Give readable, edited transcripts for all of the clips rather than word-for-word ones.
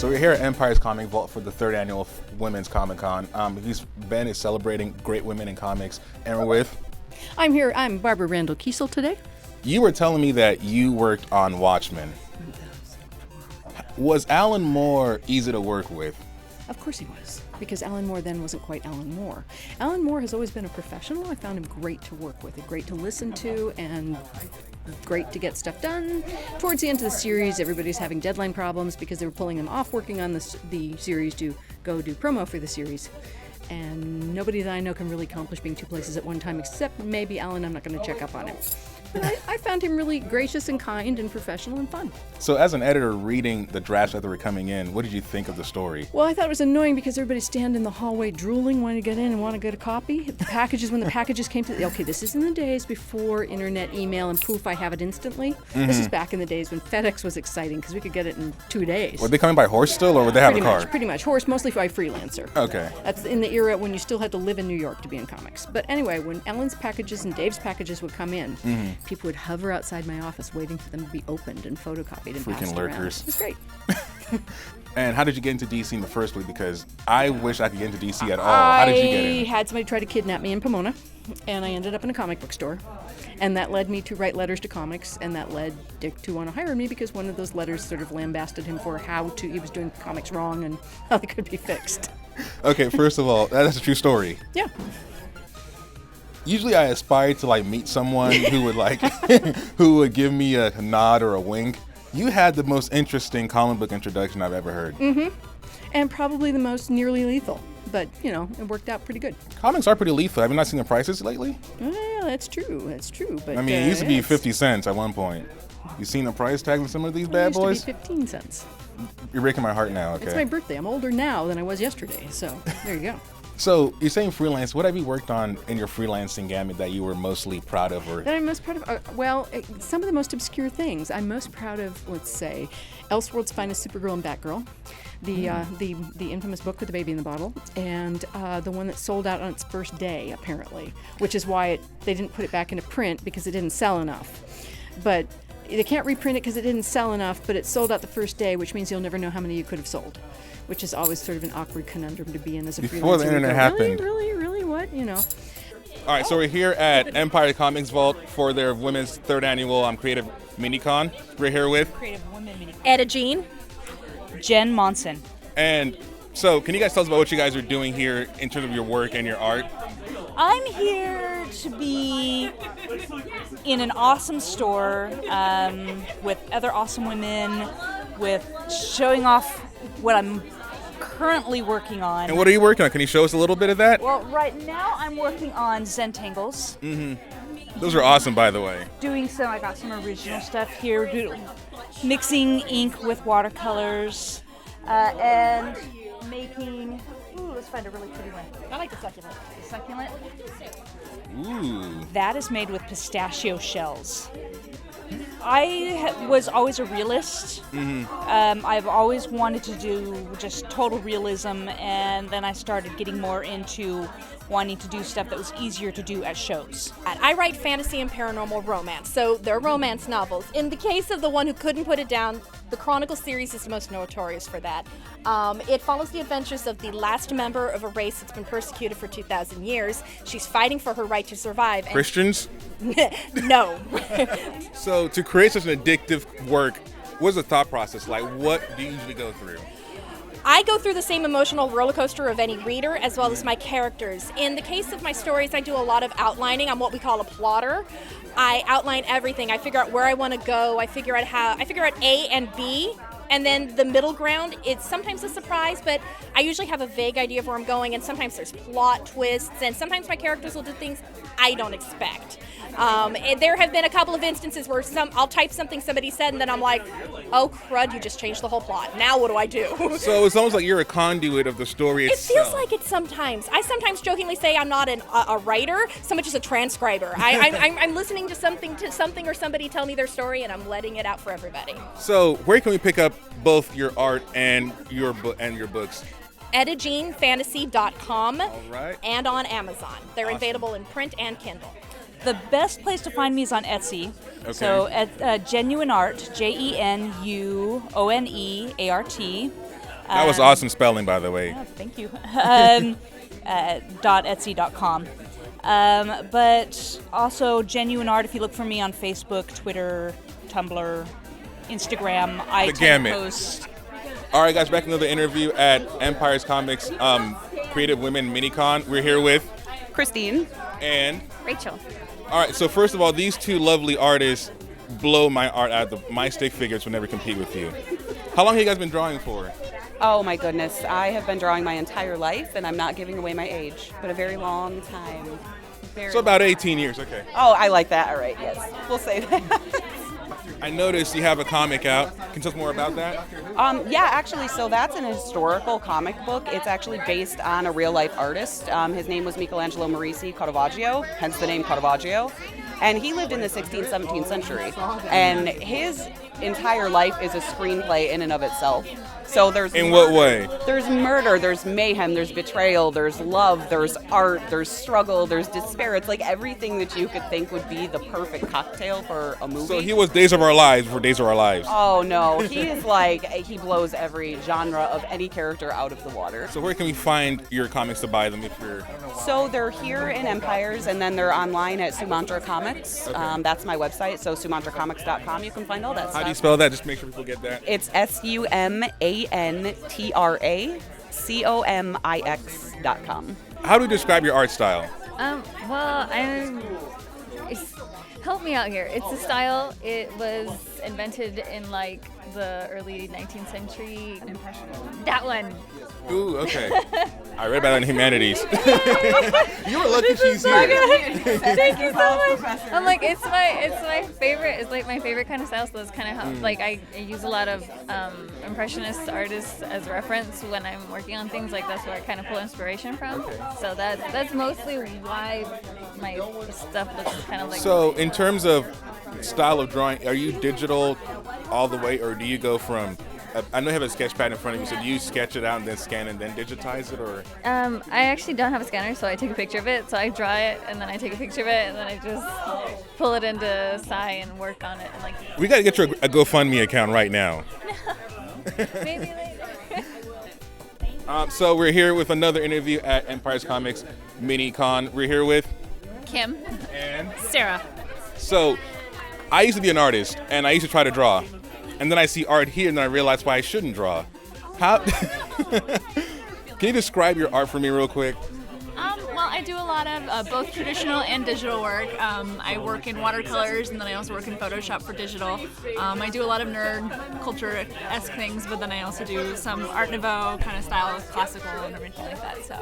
So we're here at Empire's Comic Vault for the 3rd annual Women's Comic Con. This band is celebrating great women in comics, and we're with... I'm Barbara Randall Kesel today. You were telling me that you worked on Watchmen. Was Alan Moore easy to work with? Of course he was, because Alan Moore then wasn't quite Alan Moore. Alan Moore has always been a professional. I found him great to work with, great to listen to, and great to get stuff done. Towards the end of the series, everybody's having deadline problems because they were pulling him off working on the series to go do promo for the series. And nobody that I know can really accomplish being 2 places at one time, except maybe Alan. I'm not going to check up on him. But I found him really gracious and kind and professional and fun. So as an editor reading the drafts that were coming in, what did you think of the story? Well, I thought it was annoying because everybody's standing in the hallway drooling, wanting to get in and want to get a copy. When the packages came to, okay, this is in the days before internet, email, and poof, I have it instantly. Mm-hmm. This is back in the days when FedEx was exciting because we could get it in 2 days. Were they coming by horse still, or would they have a car? Pretty much. Horse, mostly by freelancer. Okay. That's in the era when you still had to live in New York to be in comics. But anyway, when Ellen's packages and Dave's packages would come in, people would hover outside my office waiting for them to be opened and photocopied and freaking passed lurkers. around. It was great. And how did you get into DC in the first place? Because I wish I could get into DC at all. How did you get in? I had somebody try to kidnap me in Pomona, and I ended up in a comic book store. And that led me to write letters to comics, and that led Dick to want to hire me because one of those letters sort of lambasted him for he was doing comics wrong and how they could be fixed. Okay, first of all, that's a true story. Yeah. Usually I aspire to meet someone who would who would give me a nod or a wink. You had the most interesting comic book introduction I've ever heard. Mm-hmm. And probably the most nearly lethal. But, it worked out pretty good. Comics are pretty lethal. Have you not seen the prices lately? Well, that's true. But I mean, it used to be 50 cents at one point. You seen the price tag on some of these bad boys? It used to be 15 cents. You're breaking my heart now, okay. It's my birthday. I'm older now than I was yesterday, so there you go. So you're saying freelance. What have you worked on in your freelancing gamut that you were mostly proud of? That I'm most proud of? Some of the most obscure things. I'm most proud of, let's say, Elseworld's Finest Supergirl and Batgirl, the infamous book with the baby in the bottle, and the one that sold out on its first day, apparently, which is why they didn't put it back into print because it didn't sell enough. But they can't reprint it because it didn't sell enough, but it sold out the first day, which means you'll never know how many you could have sold, which is always sort of an awkward conundrum to be in as a freelancer. Before the internet happened. Really, what? All right, so we're here at Empire Comics Vault for their Women's 3rd Annual Creative Minicon. We're here with... Creative Women Minicon. Etta Jean. Jen Monson. And so, can you guys tell us about what you guys are doing here in terms of your work and your art? I'm here to be in an awesome store with other awesome women, with showing off what I'm currently working on. And what are you working on? Can you show us a little bit of that? Well, right now I'm working on Zentangles. Mm-hmm. Those are awesome, by the way. I got some original stuff here, mixing ink with watercolors, and making... Ooh, let's find a really pretty one. I like the succulent. The succulent? Ooh. That is made with pistachio shells. I was always a realist. Mm-hmm. I've always wanted to do just total realism, and then I started getting more into wanting to do stuff that was easier to do at shows. I write fantasy and paranormal romance, so they're romance novels. In the case of the one who couldn't put it down, the Chronicle series is the most notorious for that. It follows the adventures of the last member of a race that's been persecuted for 2,000 years. She's fighting for her right to survive. Christians? No. So to create such an addictive work, what's the thought process like? What do you usually go through? I go through the same emotional roller coaster of any reader as well as my characters. In the case of my stories, I do a lot of outlining. I'm what we call a plotter. I outline everything. I figure out where I want to go. I figure out A and B. And then the middle ground, it's sometimes a surprise, but I usually have a vague idea of where I'm going, and sometimes there's plot twists, and sometimes my characters will do things I don't expect. And there have been a couple of instances where I'll type something somebody said, and then I'm like, oh crud, you just changed the whole plot. Now what do I do? So it's almost like you're a conduit of the story itself. It feels like it sometimes. I sometimes jokingly say I'm not a writer, so much as a transcriber. I'm listening to something or somebody tell me their story, and I'm letting it out for everybody. So where can we pick up both your art and your books? EttaJeanFantasy.com. All right. And on Amazon. They're Awesome. available in print and Kindle. The best place to find me is on Etsy. Okay. So at Genuine Art, Genuoneart. That was awesome spelling, by the way. Yeah, thank you. .etsy.com. But also genuine art. If you look for me on Facebook, Twitter, Tumblr, Instagram, I tend to post. All right, guys, back another interview at Empire's Comics Creative Women Minicon. We're here with Christine and Rachel. All right, so first of all, these two lovely artists blow my art out. My stick figures will never compete with you. How long have you guys been drawing for? Oh my goodness, I have been drawing my entire life, and I'm not giving away my age, but a very long time. So about 18 years, okay. Oh, I like that. All right, yes, we'll say that. I noticed you have a comic out. Can you tell us more about that? Yeah, actually, so that's an historical comic book. It's actually based on a real-life artist. His name was Michelangelo Merisi Caravaggio, hence the name Caravaggio. And he lived in the 16th, 17th century. And his entire life is a screenplay in and of itself. So there's In what way? There's murder, there's mayhem, there's betrayal, there's love, there's art, there's struggle, there's despair. It's like everything that you could think would be the perfect cocktail for a movie. So he was Days of Our Lives before Days of Our Lives. Oh no, he is like, he blows every genre of any character out of the water. So where can we find your comics to buy them if you're... So they're here in Empires, and then they're online at Sumantra Comics. Okay. That's my website, so sumantracomics.com. You can find all that stuff. How do you spell that? Just make sure people get that. It's SUMANTRACOMIX.com. How do you describe your art style? Help me out here. It's a style. It was invented in like the early 19th century. That one. Ooh, okay. I read about it in humanities. You were lucky she's here. Thank you so much. I'm like, it's my favorite. It's like my favorite kind of style. So that's kind of how like I use a lot of impressionist artists as reference when I'm working on things. Like that's where I kind of pull inspiration from. Okay. So that's mostly why my stuff looks kind of like. So in terms of style of drawing, are you digital all the way, or do you go from... I know you have a sketch pad in front of you, so do you sketch it out and then scan and then digitize it, or? I actually don't have a scanner, so I take a picture of it. So I draw it, and then I take a picture of it, and then I just pull it into Sci and work on it. And like. We got to get you a GoFundMe account right now. Maybe later. So we're here with another interview at Empire's Comics Mini-Con. We're here with Kim. and Sarah. So I used to be an artist, and I used to try to draw. And then I see art here, and then I realize why I shouldn't draw. How? Can you describe your art for me real quick? Well, I do a lot of both traditional and digital work. I work in watercolors, and then I also work in Photoshop for digital. I do a lot of nerd culture-esque things, but then I also do some Art Nouveau kind of style, classical and everything like that. So,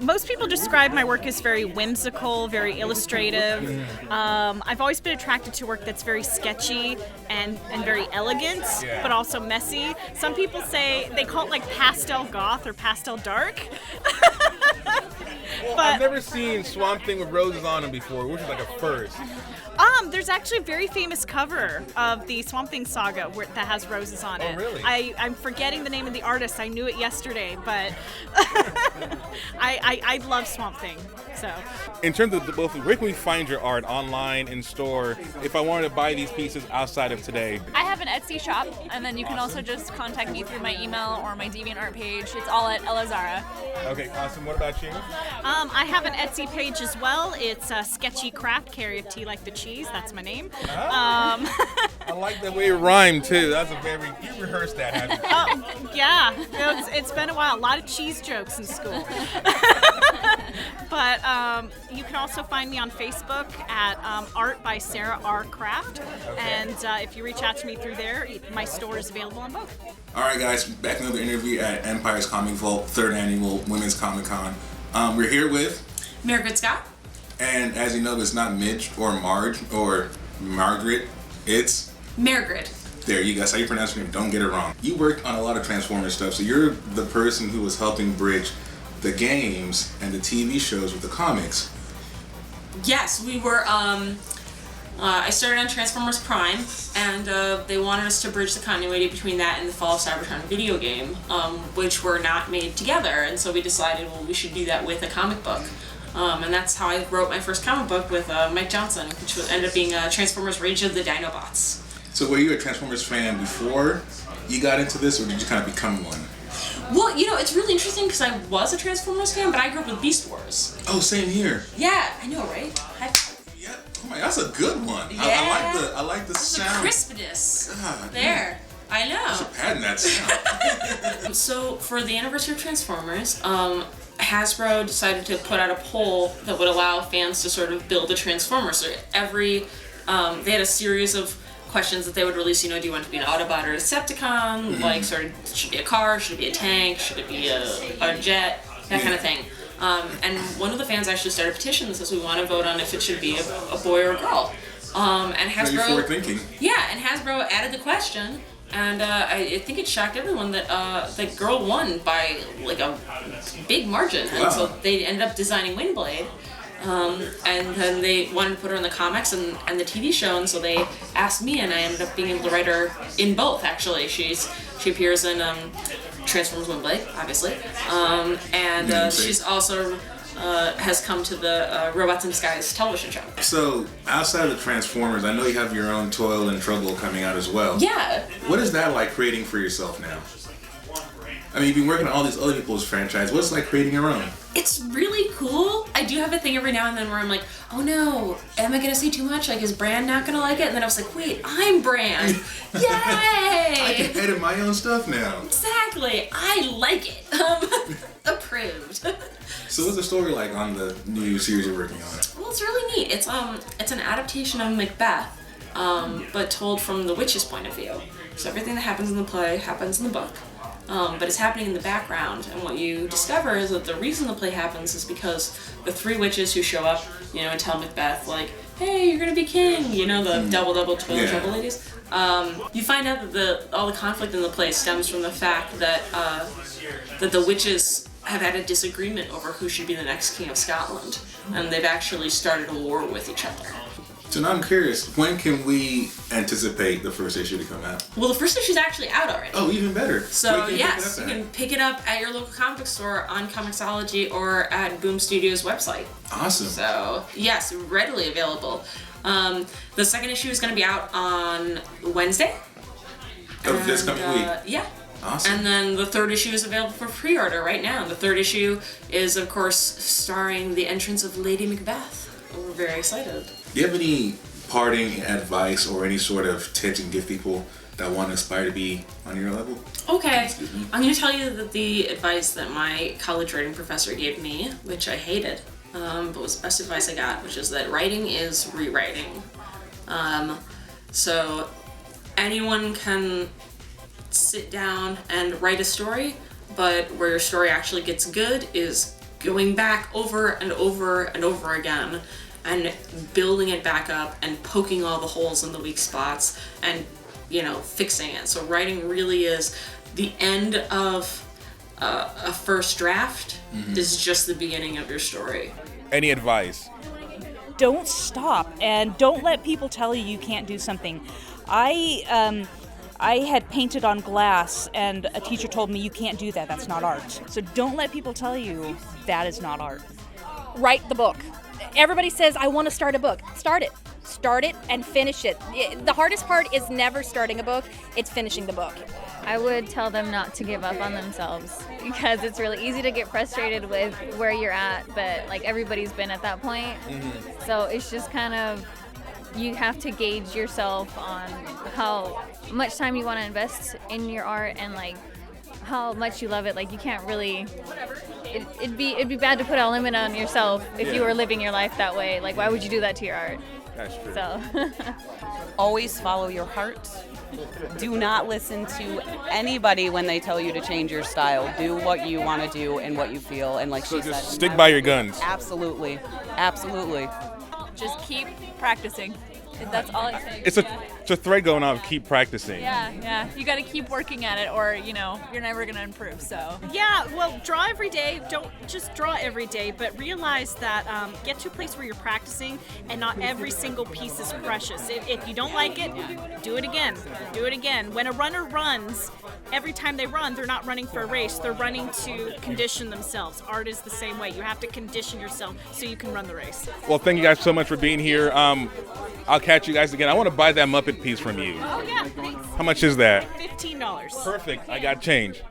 most people describe my work as very whimsical, very illustrative. I've always been attracted to work that's very sketchy and very elegant, but also messy. Some people say they call it like pastel goth or pastel dark. Well, I've never seen Swamp Thing with roses on them before, which is like a first. There's actually a very famous cover of the Swamp Thing saga that has roses on it. Oh, really? I'm forgetting the name of the artist. I knew it yesterday, but I love Swamp Thing. So, in terms of the both, where can we find your art online, in store? If I wanted to buy these pieces outside of today, I have an Etsy shop, and then you can also just contact me through my email or my DeviantArt page. It's all at Elazara. Okay, awesome. What about you? I have an Etsy page as well. It's Sketchy Craft, T like the cheese. That's my name. I like the way it rhymed too. That's a very, you rehearsed that, haven't you? Yeah, it's been a while. A lot of cheese jokes in school. But you can also find me on Facebook at Art by Sarah R. Craft. Okay. And if you reach out to me through there, my store is available on both. All right, guys, back another interview at Empire's Comic Vault, 3rd Annual Women's Comic Con. We're here with Mairghread Scott. And as you know, it's not Midge or Marge or Margaret, it's Mairghread. There you go. That's how you pronounce your name. Don't get it wrong. You worked on a lot of Transformers stuff, so you're the person who was helping bridge the games and the TV shows with the comics. Yes, we were. I started on Transformers Prime, and they wanted us to bridge the continuity between that and the Fall of Cybertron video game, which were not made together. And so we decided, well, we should do that with a comic book. And that's how I wrote my first comic book with Mike Johnson, which ended up being Transformers Rage of the Dinobots. So were you a Transformers fan before you got into this, or did you kind of become one? Well, it's really interesting because I was a Transformers fan, but I grew up with Beast Wars. Oh, same here. Yeah, I know, right? Yeah. Oh my, that's a good one. Yeah. I like the sound. The crispness. God, there. I know. I should patent that sound. So for the anniversary of Transformers, Hasbro decided to put out a poll that would allow fans to sort of build a Transformer. So they had a series of questions that they would release. Do you want to be an Autobot or a Decepticon? Like, should it be a car? Should it be a tank? Should it be a jet? That kind of thing. And one of the fans actually started a petition that says we want to vote on if it should be a boy or a girl. And Hasbro. Very forward thinking. Yeah, and Hasbro added the question. And I think it shocked everyone that the girl won by like a big margin. And so they ended up designing Windblade. And then they wanted to put her in the comics and the TV show, and so they asked me, and I ended up being able to write her in both, actually. She appears in Transformers Windblade, obviously. And she's also has come to the Robots in Disguise television show. So, outside of the Transformers, I know you have your own Toil and Trouble coming out as well. Yeah. What is that like creating for yourself now? I mean, you've been working on all these other people's franchise. What's it like creating your own? It's really cool. I do have a thing every now and then where I'm like, oh no, am I gonna say too much? Like, is Brand not gonna like it? And then I was like, wait, I'm Brand. Yay! I can edit my own stuff now. Exactly. I like it. Approved. So what's the story like on the new series you're working on? Well, it's really neat. It's an adaptation of Macbeth, but told from the witch's point of view. So everything that happens in the play happens in the book. But it's happening in the background, and what you discover is that the reason the play happens is because the three witches who show up, and tell Macbeth, like, hey, you're gonna be king, the double toilet trouble ladies. You find out that all the conflict in the play stems from the fact that the witches have had a disagreement over who should be the next king of Scotland, and they've actually started a war with each other. So now I'm curious, when can we anticipate the first issue to come out? Well, the first issue is actually out already. Oh, even better. So yes, you can pick it up at your local comic book store, on Comixology, or at Boom Studios' website. Awesome. So yes, readily available. The second issue is going to be out on Wednesday. Of this coming week? Yeah. Awesome. And then the third issue is available for pre-order right now. The third issue is, of course, starring the entrance of Lady Macbeth. We're very excited. Do you have any parting advice or any sort of tips you can give people that want to aspire to be on your level? Okay, I'm going to tell you that the advice that my college writing professor gave me, which I hated, but was the best advice I got, which is that writing is rewriting. So anyone can sit down and write a story, but where your story actually gets good is going back over and over and over again and building it back up and poking all the holes in the weak spots and, fixing it. So writing really is the end of a first draft is just the beginning of your story. Any advice? Don't stop, and don't let people tell you can't do something. I had painted on glass, and a teacher told me, you can't do that, that's not art. So don't let people tell you that is not art. Write the book. Everybody says, I want to start a book. Start it. Start it and finish it. The hardest part is never starting a book, it's finishing the book. I would tell them not to give up on themselves, because it's really easy to get frustrated with where you're at, but like everybody's been at that point. So it's just kind of, you have to gauge yourself on how much time you want to invest in your art and like how much you love it. Like you can't really, it'd be bad to put a limit on yourself if you were living your life that way. Like why would you do that to your art? That's true. So Always follow your heart. Do not listen to anybody when they tell you to change your style. Do what you want to do and what you feel. And like So she just said, stick by your guns. Absolutely. Absolutely. Just keep practicing. That's all it takes. It's a thread going on. Keep practicing. Yeah. You got to keep working at it, or you're never gonna improve. So. Yeah, well, draw every day. Don't just draw every day, but realize that get to a place where you're practicing and not every single piece is precious. If you don't like it, do it again. Do it again. When a runner runs, every time they run, they're not running for a race. They're running to condition themselves. Art is the same way. You have to condition yourself so you can run the race. Well, thank you guys so much for being here. I'll catch you guys again. I want to buy that Muppet piece from you. Oh, yeah, thanks. How much is that? $15. Perfect. I got change.